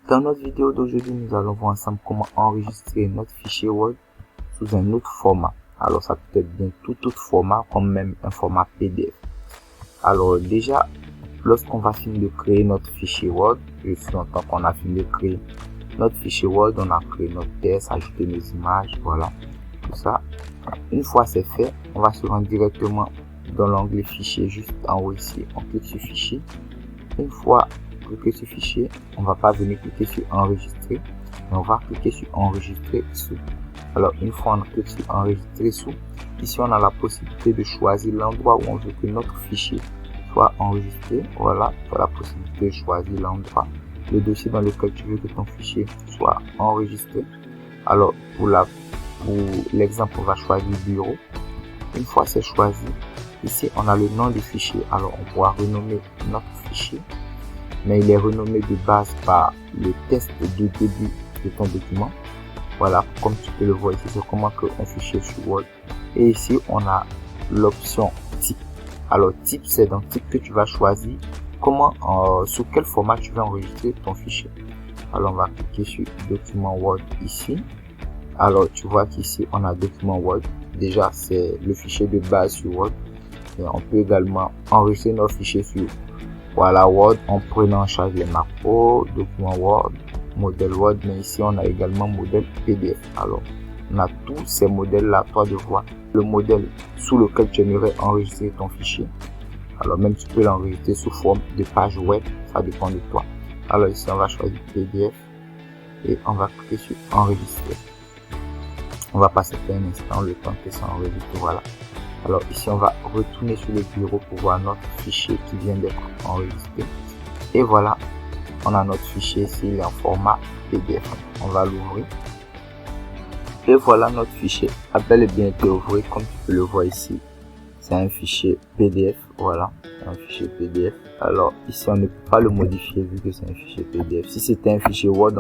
Dans notre vidéo d'aujourd'hui, nous allons voir ensemble comment enregistrer notre fichier Word sous un autre format. Alors, ça peut être bien tout autre format, comme même un format PDF. Alors, déjà, lorsqu'on va finir de créer notre fichier Word, je suis en tant qu'on a fini de créer notre fichier Word, on a créé notre texte, ajouté nos images, voilà, tout ça. Une fois c'est fait, on va se rendre directement dans l'onglet fichier, juste en haut ici, on clique sur fichier. Une fois cliqué sur fichier, on va pas venir cliquer sur enregistrer, mais on va cliquer sur enregistrer sous. Alors une fois on clique sur enregistrer sous, ici on a la possibilité de choisir l'endroit où on veut que notre fichier soit enregistré. Voilà, tu as la possibilité de choisir l'endroit, le dossier dans lequel tu veux que ton fichier soit enregistré. Alors pour l'exemple, on va choisir bureau. Une fois c'est choisi, ici on a le nom du fichier. Alors on pourra renommer notre fichier, mais il est renommé de base par le test de début de ton document. Voilà, comme tu peux le voir ici, c'est comment créer un fichier sur Word. Et ici on a l'option type. Alors type, c'est dans type que tu vas choisir comment, sur quel format tu veux enregistrer ton fichier. Alors on va cliquer sur document Word ici. Alors tu vois qu'ici on a document Word. Déjà c'est le fichier de base sur Word. Et on peut également enregistrer nos fichiers sur Word en prenant en charge les macros, document Word, modèle Word, mais ici on a également modèle PDF. Alors on a tous ces modèles là, toi de voir le modèle sous lequel tu aimerais enregistrer ton fichier. Alors même tu peux l'enregistrer sous forme de page web, ça dépend de toi. Alors ici on va choisir PDF et on va cliquer sur enregistrer. On va passer un instant le temps que ça enregistre. Voilà. Alors ici on va retourner sur le bureau pour voir notre fichier qui vient d'être enregistré. Et voilà, on a notre fichier ici, il est en format PDF. On va l'ouvrir. Et voilà, notre fichier a bel et bien été ouvert, comme tu peux le voir ici. C'est un fichier PDF, voilà, un fichier PDF. Alors ici on ne peut pas le modifier vu que c'est un fichier PDF. Si c'était un fichier Word,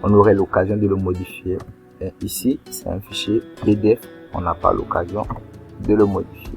on aurait l'occasion de le modifier. Et ici c'est un fichier PDF, on n'a pas l'occasion de le modifier.